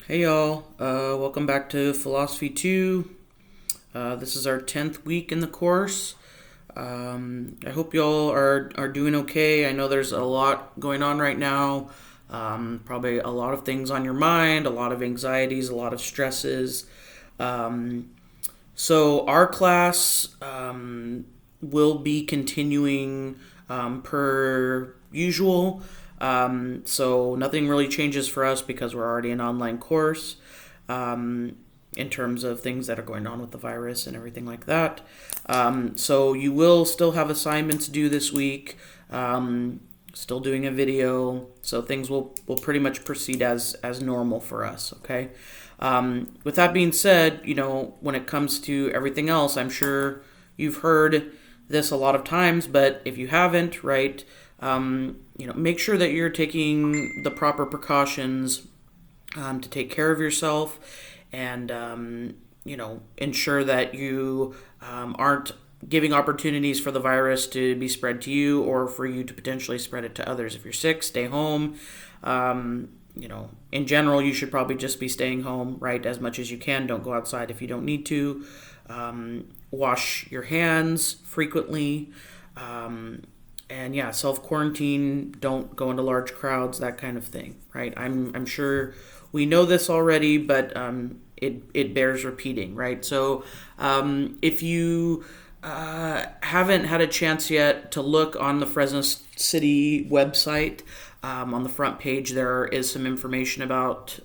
Hey y'all, welcome back to Philosophy 2. This is our 10th week in the course. I hope y'all are doing okay. I know there's a lot going on right now. Probably a lot of things on your mind, a lot of anxieties, a lot of stresses. Um, so, our class will be continuing per usual. So nothing really changes for us because we're already an online course in terms of things that are going on with the virus and everything like that. So you will still have assignments due this week. Still doing a video, so things will pretty much proceed as normal for us. Okay. With that being said, when it comes to everything else, I'm sure you've heard this a lot of times, but if you haven't, right, make sure that you're taking the proper precautions to take care of yourself and, ensure that you aren't giving opportunities for the virus to be spread to you or for you to potentially spread it to others. If you're sick, stay home. In general, you should probably just be staying home, right, as much as you can. Don't go outside if you don't need to. Wash your hands frequently. And yeah, self quarantine. Don't go into large crowds. That kind of thing, right? I'm sure we know this already, but it bears repeating, right? So if you haven't had a chance yet to look on the Fresno City website, on the front page there is some information about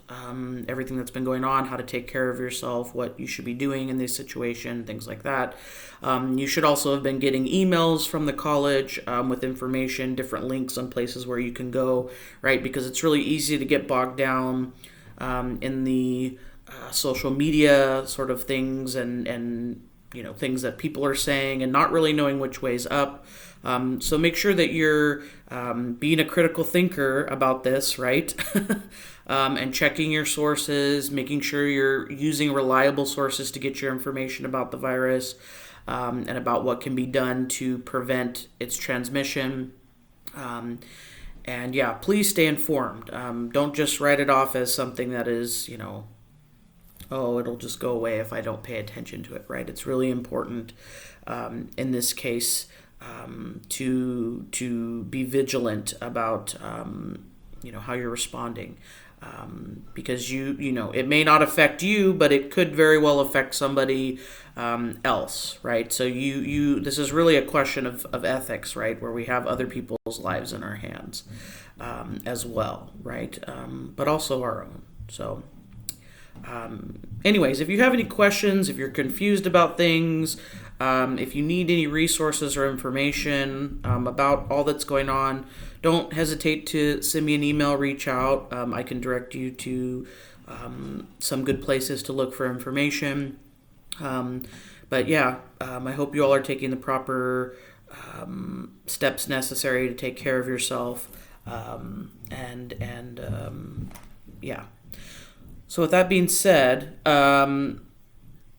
everything that's been going on, how to take care of yourself, what you should be doing in this situation, things like that. You should also have been getting emails from the college with information, different links on places where you can go, right? Because it's really easy to get bogged down in the social media sort of things and things that people are saying and not really knowing which way's up. So make sure that you're being a critical thinker about this, right? And checking your sources, making sure you're using reliable sources to get your information about the virus and about what can be done to prevent its transmission. And yeah, please stay informed. Don't just write it off as something that is, oh, it'll just go away if I don't pay attention to it, right? It's really important in this case to be vigilant about how you're responding, because it may not affect you, but it could very well affect somebody else, right? So this is really a question of ethics, right? Where we have other people's lives in our hands as well, right? But also our own. So. Anyways, if you have any questions, if you're confused about things, if you need any resources or information about all that's going on, don't hesitate to send me an email, reach out. I can direct you to some good places to look for information. But yeah, I hope you all are taking the proper steps necessary to take care of yourself. Yeah. So with that being said, I'm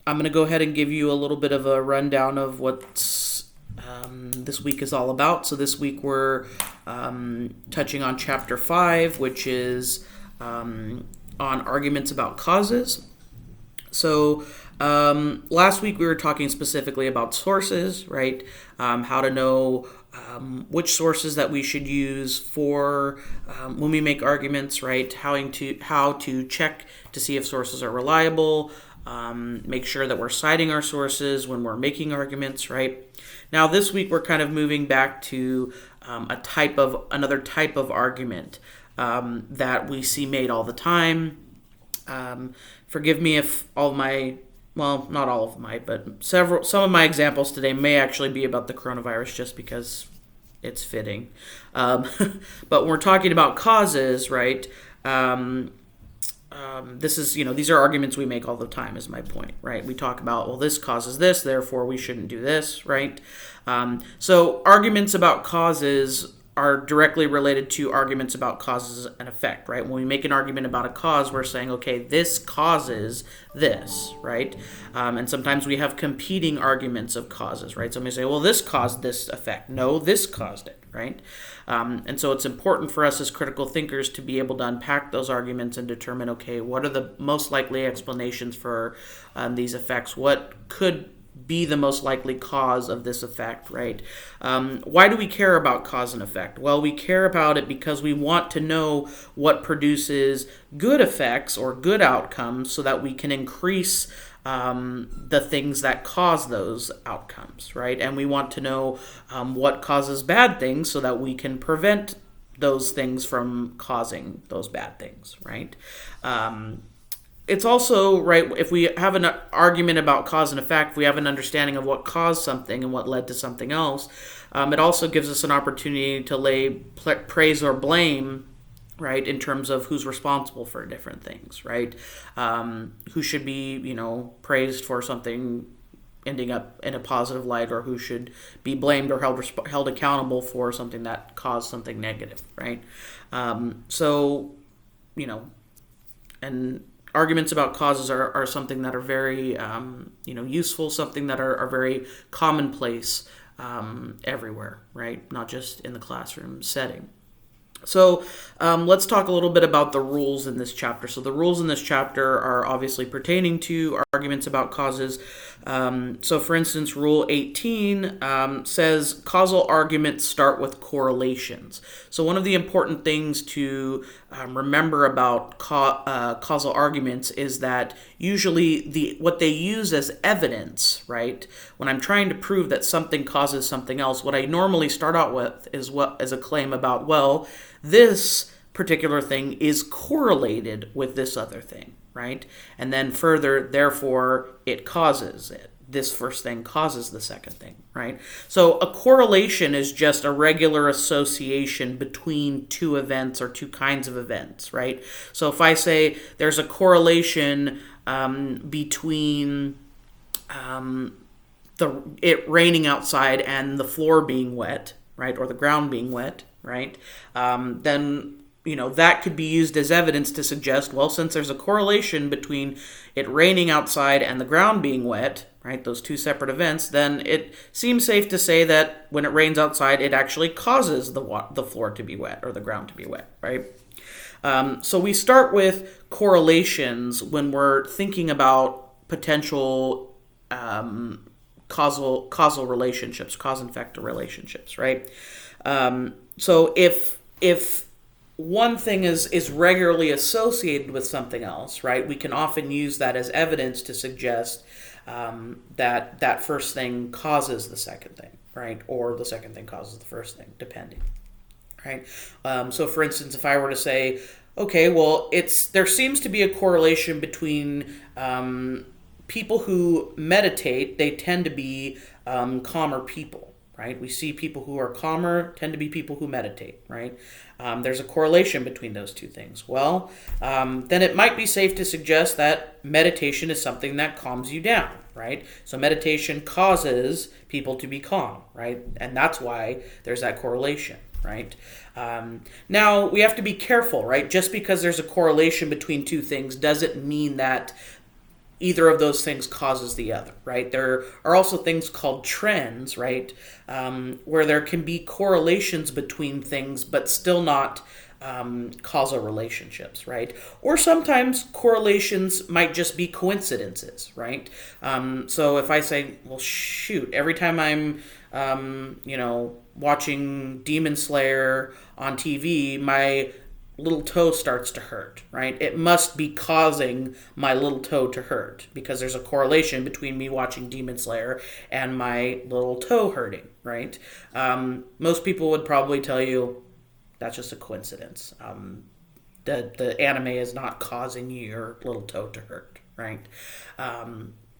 going to go ahead and give you a little bit of a rundown of what this week is all about. So this week we're touching on Chapter 5, which is on arguments about causes. So last week we were talking specifically about sources, right? How to know which sources that we should use for when we make arguments, right? How to check to see if sources are reliable. Make sure that we're citing our sources when we're making arguments, right? Now this week we're kind of moving back to another type of argument that we see made all the time. Forgive me if not all of my, but some of my examples today may actually be about the coronavirus just because it's fitting. But when we're talking about causes, right, this is, these are arguments we make all the time is my point, right? We talk about, well, this causes this, therefore we shouldn't do this, right? So arguments about causes are directly related to arguments about causes and effect, right? When we make an argument about a cause, we're saying, okay, this causes this, right? And sometimes we have competing arguments of causes, right? Somebody say, well, this caused this effect. No, this caused it, right? And so it's important for us as critical thinkers to be able to unpack those arguments and determine, okay, what are the most likely explanations for these effects? What could be the most likely cause of this effect, right? Why do we care about cause and effect? Well, we care about it because we want to know what produces good effects or good outcomes so that we can increase the things that cause those outcomes, right? And we want to know what causes bad things so that we can prevent those things from causing those bad things, right? It's also, right, if we have an argument about cause and effect, if we have an understanding of what caused something and what led to something else, it also gives us an opportunity to lay praise or blame, right, in terms of who's responsible for different things, right? Who should be, praised for something ending up in a positive light, or who should be blamed or held accountable for something that caused something negative, right? And arguments about causes are something that are very useful, something that are very commonplace everywhere, right? Not just in the classroom setting. So let's talk a little bit about the rules in this chapter. So the rules in this chapter are obviously pertaining to arguments about causes. So for instance, Rule 18 says causal arguments start with correlations. So one of the important things to remember about causal arguments is that usually what they use as evidence, right? When I'm trying to prove that something causes something else, what I normally start out with is a claim about, well, this particular thing is correlated with this other thing, right? And then further, therefore, it causes it. This first thing causes the second thing, right? So a correlation is just a regular association between two events or two kinds of events, right? So if I say there's a correlation between it raining outside and the floor being wet, right, or the ground being wet, right, then that could be used as evidence to suggest, well, since there's a correlation between it raining outside and the ground being wet, right, those two separate events, then it seems safe to say that when it rains outside, it actually causes the floor to be wet or the ground to be wet, right? So we start with correlations when we're thinking about potential causal relationships, cause and effect relationships, right? So if one thing is regularly associated with something else, right, we can often use that as evidence to suggest that first thing causes the second thing, right, or the second thing causes the first thing, depending, right? So for instance, if I were to say, okay, well, there seems to be a correlation between people who meditate, they tend to be calmer people, right? We see people who are calmer tend to be people who meditate, right? There's a correlation between those two things. Well, then it might be safe to suggest that meditation is something that calms you down, right? So meditation causes people to be calm, right? And that's why there's that correlation, right? Now, we have to be careful, right? Just because there's a correlation between two things doesn't mean that either of those things causes the other, right? There are also things called trends, right? Where there can be correlations between things, but still not causal relationships, right? Or sometimes correlations might just be coincidences, right? So if I say, well, shoot, every time I'm, watching Demon Slayer on TV, my little toe starts to hurt, right? It must be causing my little toe to hurt because there's a correlation between me watching Demon Slayer and my little toe hurting, right? Most people would probably tell you that's just a coincidence. The anime is not causing your little toe to hurt, right?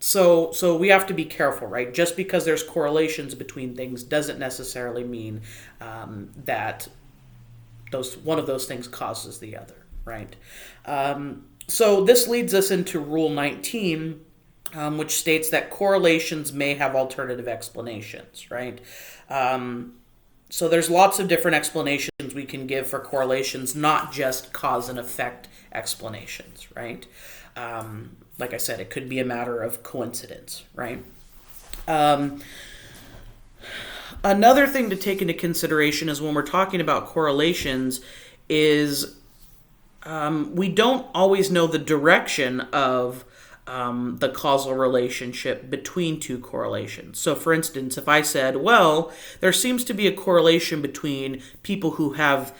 So we have to be careful, right? Just because there's correlations between things doesn't necessarily mean that one of those things causes the other, right? So this leads us into Rule 19, which states that correlations may have alternative explanations, right? So there's lots of different explanations we can give for correlations, not just cause and effect explanations, right? Like I said, it could be a matter of coincidence, right? Another thing to take into consideration is when we're talking about correlations is we don't always know the direction of the causal relationship between two correlations. So, for instance, if I said, well, there seems to be a correlation between people who have,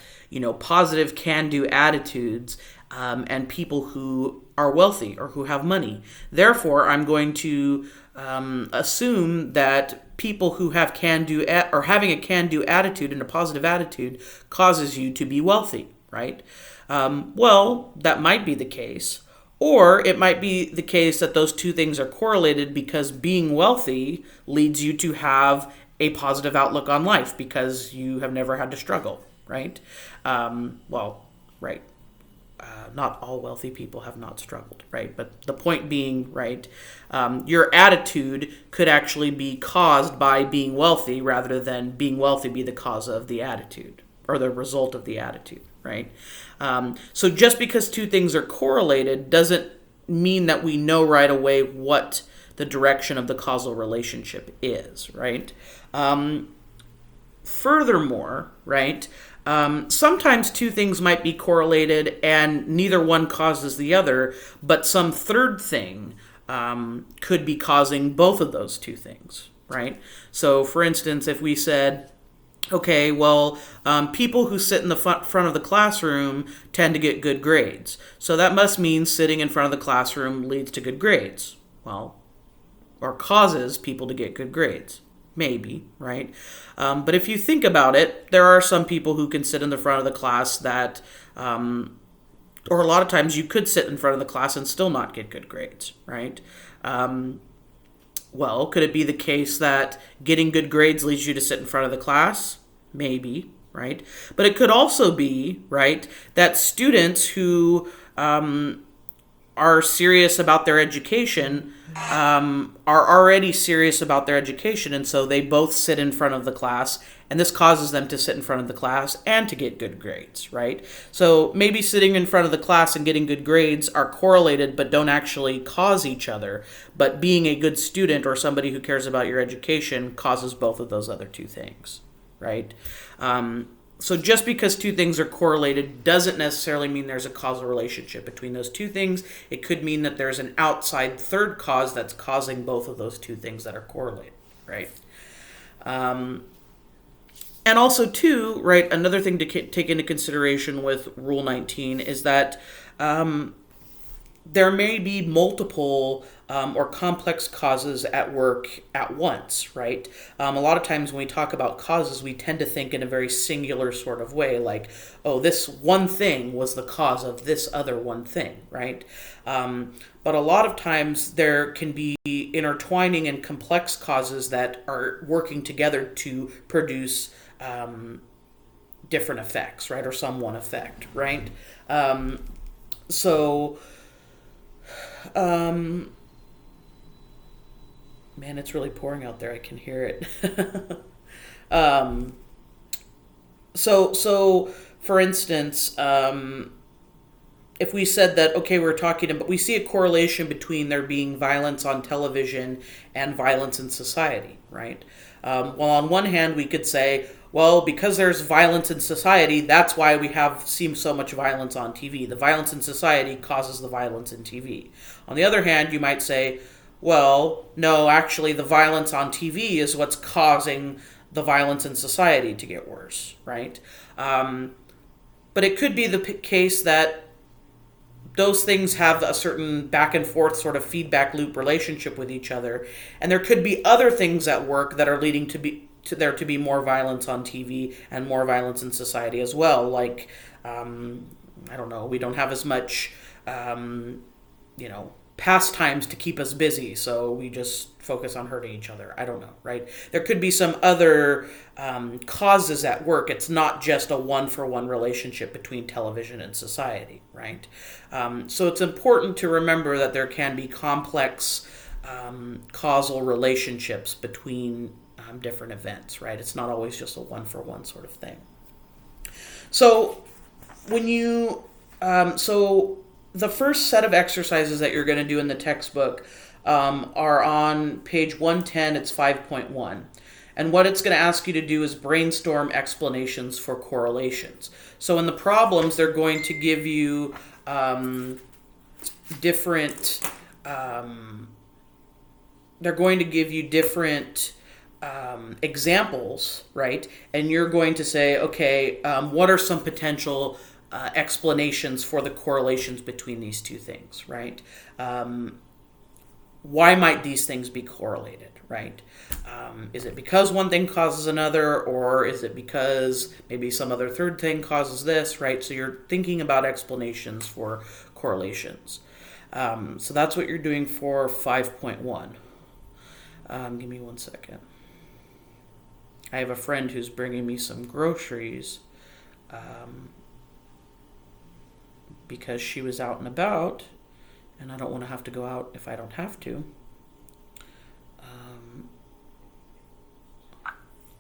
positive can-do attitudes and people who are wealthy or who have money. Therefore, I'm going to assume that people who have can-do or having a can-do attitude and a positive attitude causes you to be wealthy, right? Well, that might be the case. Or it might be the case that those two things are correlated because being wealthy leads you to have a positive outlook on life because you have never had to struggle, right? Right. Not all wealthy people have not struggled, right? But the point being, right, your attitude could actually be caused by being wealthy rather than being wealthy be the cause of the attitude or the result of the attitude, right? So just because two things are correlated doesn't mean that we know right away what the direction of the causal relationship is, right? Furthermore, right, sometimes two things might be correlated and neither one causes the other, but some third thing could be causing both of those two things, right? So, for instance, if we said, okay, well, people who sit in the front of the classroom tend to get good grades. So that must mean sitting in front of the classroom leads to good grades. Well, or causes people to get good grades. Maybe, right? But if you think about it, there are some people who can sit in the front of the class that, or a lot of times you could sit in front of the class and still not get good grades, right? Well, could it be the case that getting good grades leads you to sit in front of the class? Maybe, right? But it could also be, right, that students who are serious about their education are already serious about their education, and so they both sit in front of the class, and this causes them to sit in front of the class and to get good grades, right? So maybe sitting in front of the class and getting good grades are correlated but don't actually cause each other, but being a good student or somebody who cares about your education causes both of those other two things, right? So just because two things are correlated doesn't necessarily mean there's a causal relationship between those two things. It could mean that there's an outside third cause that's causing both of those two things that are correlated, right? And also, too, right, another thing to take into consideration with Rule 19 is that there may be multiple or complex causes at work at once, right? A lot of times when we talk about causes, we tend to think in a very singular sort of way, like, oh, this one thing was the cause of this other one thing, right? But a lot of times there can be intertwining and complex causes that are working together to produce different effects, right? Or some one effect, right? Man, it's really pouring out there. I can hear it. So for instance, if we said that, okay, we're talking about, we see a correlation between there being violence on television and violence in society, right? Well, on one hand, we could say, well, because there's violence in society, that's why we have seen so much violence on TV. The violence in society causes the violence in TV. On the other hand, you might say, well, no, actually the violence on TV is what's causing the violence in society to get worse, right? But it could be the case that those things have a certain back and forth sort of feedback loop relationship with each other, and there could be other things at work that are leading to there to be more violence on TV and more violence in society as well. Like, I don't know, we don't have as much, pastimes to keep us busy, so we just focus on hurting each other. I don't know, right? There could be some other causes at work. It's not just a one-for-one relationship between television and society, right? So it's important to remember that there can be complex causal relationships between different events, right? It's not always just a one-for-one sort of thing. So when you, the first set of exercises that you're going to do in the textbook are on page 110, it's 5.1. And what it's going to ask you to do is brainstorm explanations for correlations. So in the problems, they're going to give you different examples, right? And you're going to say, okay, what are some potential explanations for the correlations between these two things, right? Why might these things be correlated, right? Is it because one thing causes another, or is it because maybe some other third thing causes this, right? So you're thinking about explanations for correlations. So that's what you're doing for 5.1. Give me 1 second. I have a friend who's bringing me some groceries because she was out and about, and I don't want to have to go out if I don't have to.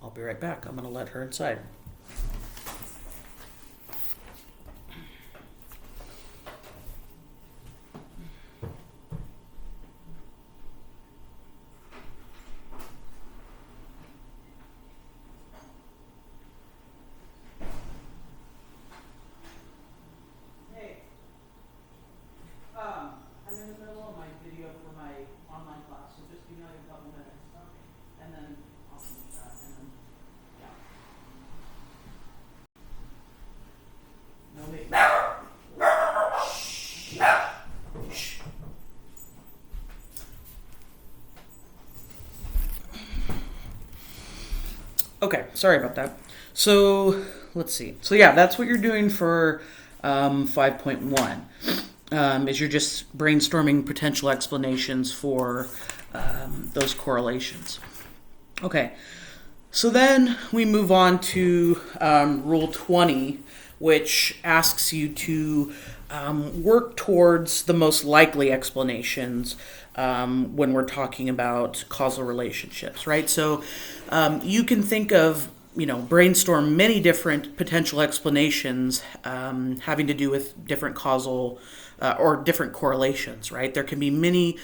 I'll be right back. I'm going to let her inside. I'm in the middle of my video for my online class, so just give me like a couple minutes, and then I'll finish that, and then, yeah. No, wait. Shh. Okay, sorry about that. So, let's see. So yeah, that's what you're doing for 5.1. Is you're just brainstorming potential explanations for those correlations. Okay, so then we move on to Rule 20, which asks you to work towards the most likely explanations when we're talking about causal relationships, right? So you can think of, brainstorm many different potential explanations having to do with different causal or different correlations, right? There can be many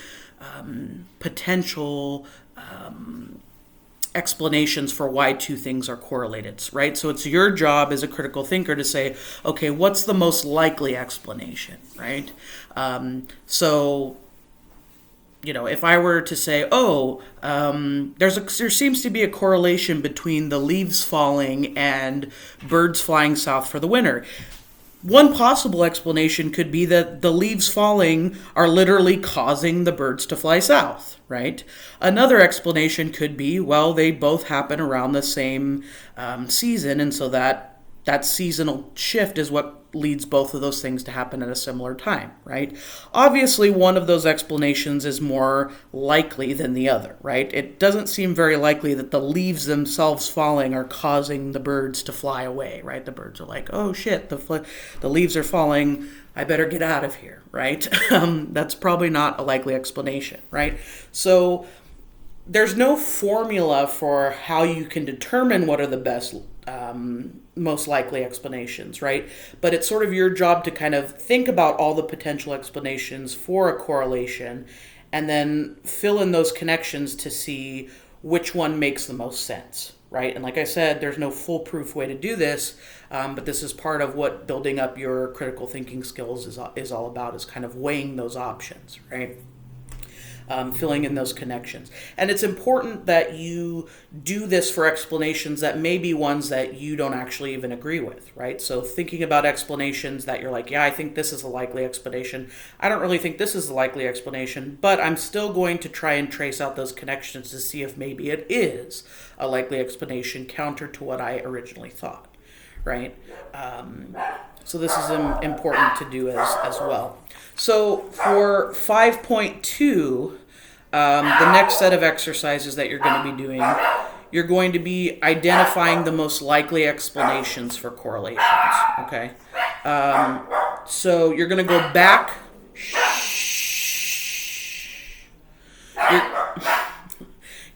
potential explanations for why two things are correlated, right? So it's your job as a critical thinker to say, okay, what's the most likely explanation, right? If I were to say, there seems to be a correlation between the leaves falling and birds flying south for the winter. One possible explanation could be that the leaves falling are literally causing the birds to fly south, right? Another explanation could be, well, they both happen around the same season, and so that seasonal shift is what leads both of those things to happen at a similar time, right? Obviously, one of those explanations is more likely than the other, right? It doesn't seem very likely that the leaves themselves falling are causing the birds to fly away, right? The birds are like, oh shit, the leaves are falling, I better get out of here, right? That's probably not a likely explanation, right? So there's no formula for how you can determine what are the best most likely explanations, right? But it's sort of your job to kind of think about all the potential explanations for a correlation and then fill in those connections to see which one makes the most sense, right? And like I said, there's no foolproof way to do this, but this is part of what building up your critical thinking skills is all about, is kind of weighing those options, right? Filling in those connections. And it's important that you do this for explanations that may be ones that you don't actually even agree with, right? So thinking about explanations that you're like, yeah, I think this is a likely explanation. I don't really think this is a likely explanation, but I'm still going to try and trace out those connections to see if maybe it is a likely explanation counter to what I originally thought, right? So this is important to do as well. So for 5.2, the next set of exercises that you're going to be doing, you're going to be identifying the most likely explanations for correlations, okay? So you're going to go back.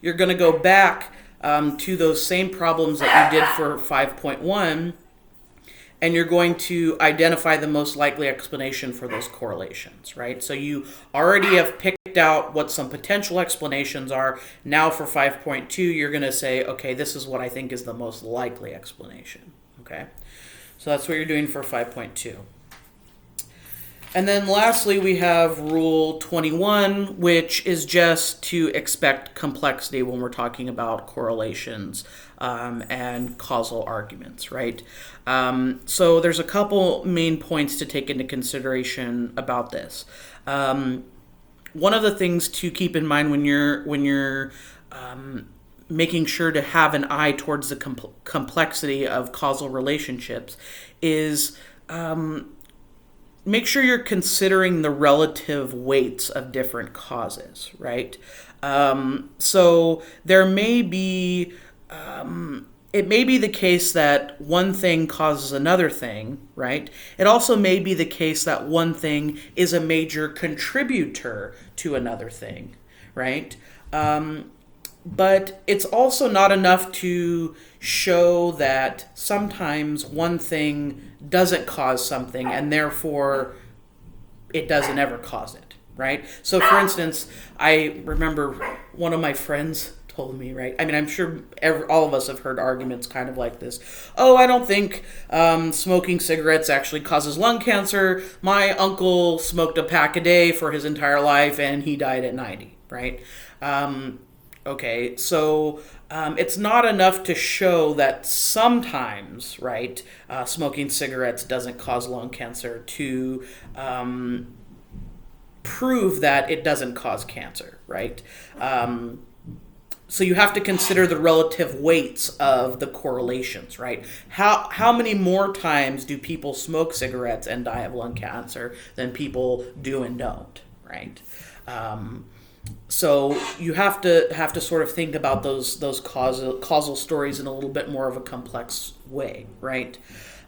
You're going to go back to those same problems that you did for 5.1, and you're going to identify the most likely explanation for those correlations, right? So you already have picked picked out what some potential explanations are. Now for 5.2, you're going to say, okay, this is what I think is the most likely explanation. Okay, so that's what you're doing for 5.2. And then lastly, we have Rule 21, which is just to expect complexity when we're talking about correlations and causal arguments, right? So there's a couple main points to take into consideration about this. One of the things to keep in mind when you're making sure to have an eye towards the complexity of causal relationships is make sure you're considering the relative weights of different causes, right? So there may be, it may be the case that one thing causes another thing, right? It also may be the case that one thing is a major contributor to another thing, right? But it's also not enough to show that sometimes one thing doesn't cause something and therefore it doesn't ever cause it, right? So for instance, I remember one of my friends told me, right? I mean, I'm sure all of us have heard arguments kind of like this. Oh, I don't think smoking cigarettes actually causes lung cancer. My uncle smoked a pack a day for his entire life and he died at 90, right? Okay, so it's not enough to show that sometimes, right, smoking cigarettes doesn't cause lung cancer to prove that it doesn't cause cancer, right? So you have to consider the relative weights of the correlations, right? How many more times do people smoke cigarettes and die of lung cancer than people do and don't, right? So you have to sort of think about those causal stories in a little bit more of a complex way, right?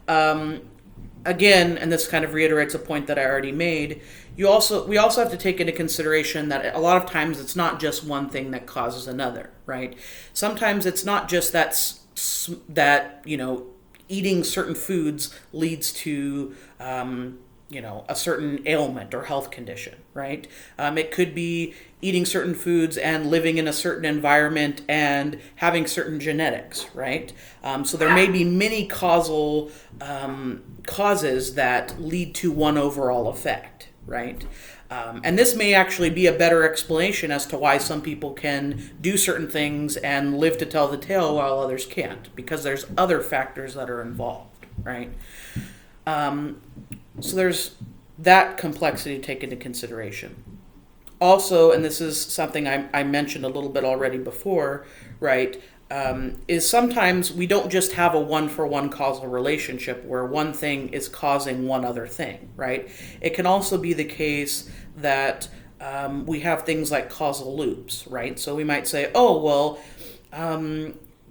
Again, and this kind of reiterates a point that I already made, we also have to take into consideration that a lot of times it's not just one thing that causes another, right? Sometimes it's not just that eating certain foods leads to a certain ailment or health condition, right? It could be eating certain foods and living in a certain environment and having certain genetics, right? So there may be many causal causes that lead to one overall effect, right? And this may actually be a better explanation as to why some people can do certain things and live to tell the tale while others can't, because there's other factors that are involved, right? So there's that complexity to take into consideration. Also, and this is something I mentioned a little bit already before, right, is sometimes we don't just have a one-for-one causal relationship where one thing is causing one other thing, right? It can also be the case that we have things like causal loops, right? So we might say, oh, well,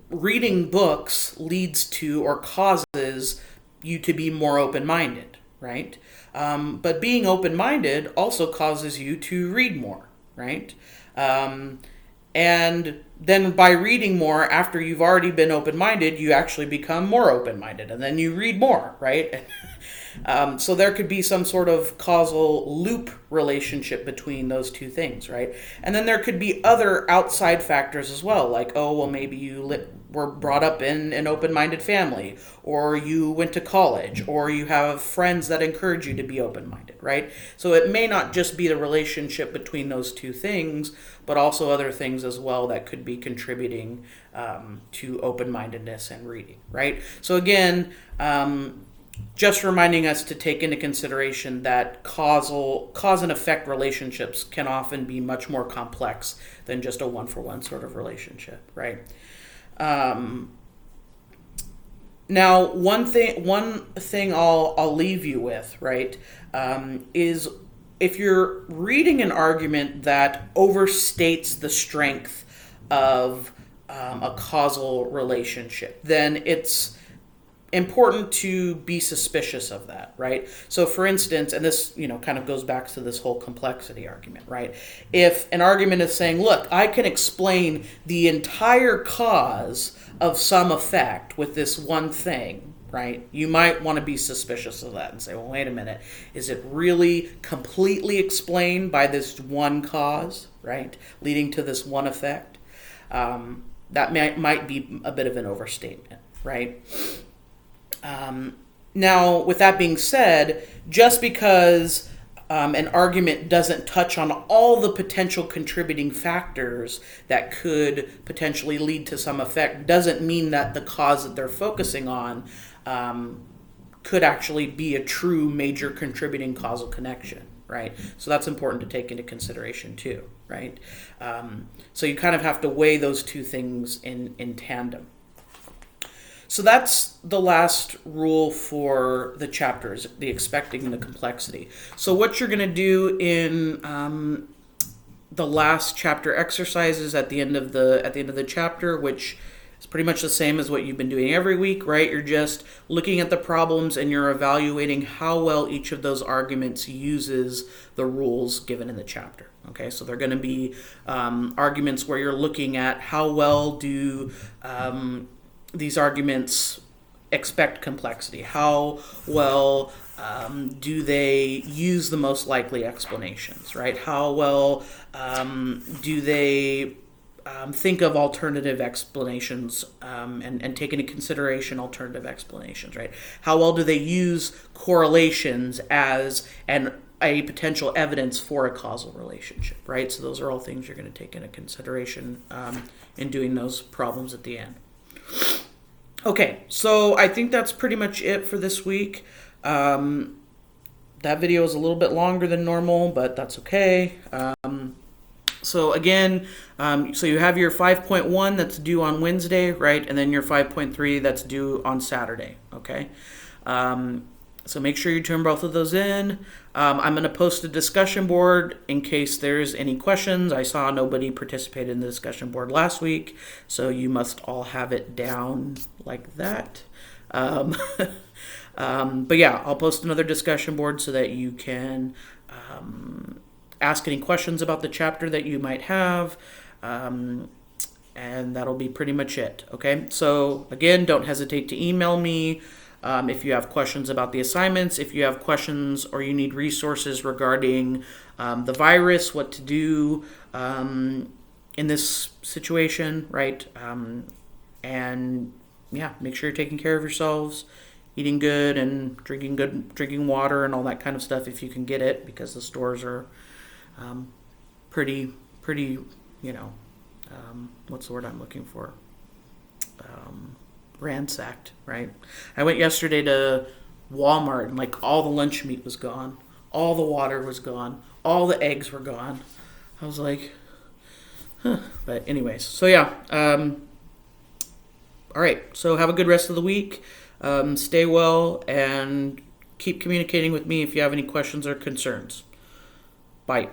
reading books leads to or causes you to be more open-minded, right? But being open-minded also causes you to read more, right? And then by reading more, after you've already been open-minded, you actually become more open-minded, and then you read more, right? So there could be some sort of causal loop relationship between those two things, right? And then there could be other outside factors as well, like, oh, well, maybe you were brought up in an open-minded family, or you went to college, or you have friends that encourage you to be open-minded, right? So it may not just be the relationship between those two things, but also other things as well that could be contributing to open-mindedness and reading, right? So again, just reminding us to take into consideration that cause and effect relationships can often be much more complex than just a one-for-one sort of relationship, right? Now, one thing I'll leave you with, right, is if you're reading an argument that overstates the strength of a causal relationship, then it's important to be suspicious of that, right? So for instance, and this, kind of goes back to this whole complexity argument, right? If an argument is saying, look, I can explain the entire cause of some effect with this one thing, right? You might want to be suspicious of that and say, well, wait a minute. Is it really completely explained by this one cause, right? Leading to this one effect? That might be a bit of an overstatement, right? Now, with that being said, just because an argument doesn't touch on all the potential contributing factors that could potentially lead to some effect doesn't mean that the cause that they're focusing on could actually be a true major contributing causal connection, right? So that's important to take into consideration too, right? So you kind of have to weigh those two things in tandem. So that's the last rule for the chapters, the expecting and the complexity. So what you're going to do in the last chapter exercises at the end of the chapter, which is pretty much the same as what you've been doing every week, right? You're just looking at the problems and you're evaluating how well each of those arguments uses the rules given in the chapter. Okay, so they're going to be arguments where you're looking at how well do these arguments expect complexity? How well do they use the most likely explanations, right? How well do they think of alternative explanations and take into consideration alternative explanations, right? How well do they use correlations as a potential evidence for a causal relationship, right? So those are all things you're going to take into consideration in doing those problems at the end. Okay, so I think that's pretty much it for this week. That video is a little bit longer than normal, but that's okay. So again, so you have your 5.1 that's due on Wednesday, right? And then your 5.3 that's due on Saturday, okay? So make sure you turn both of those in. I'm going to post a discussion board in case there's any questions. I saw nobody participated in the discussion board last week, so you must all have it down like that. But yeah, I'll post another discussion board so that you can ask any questions about the chapter that you might have. And that'll be pretty much it, okay? So again, don't hesitate to email me. If you have questions about the assignments, if you have questions or you need resources regarding the virus, what to do in this situation, right? And yeah, make sure you're taking care of yourselves, eating good and drinking water and all that kind of stuff if you can get it, because the stores are pretty, what's the word I'm looking for? Ransacked, right? I went yesterday to Walmart and like all the lunch meat was gone, all the water was gone, all the eggs were gone. I was like, huh. But anyways, so yeah. All right, so have a good rest of the week. Stay well and keep communicating with me if you have any questions or concerns. Bye.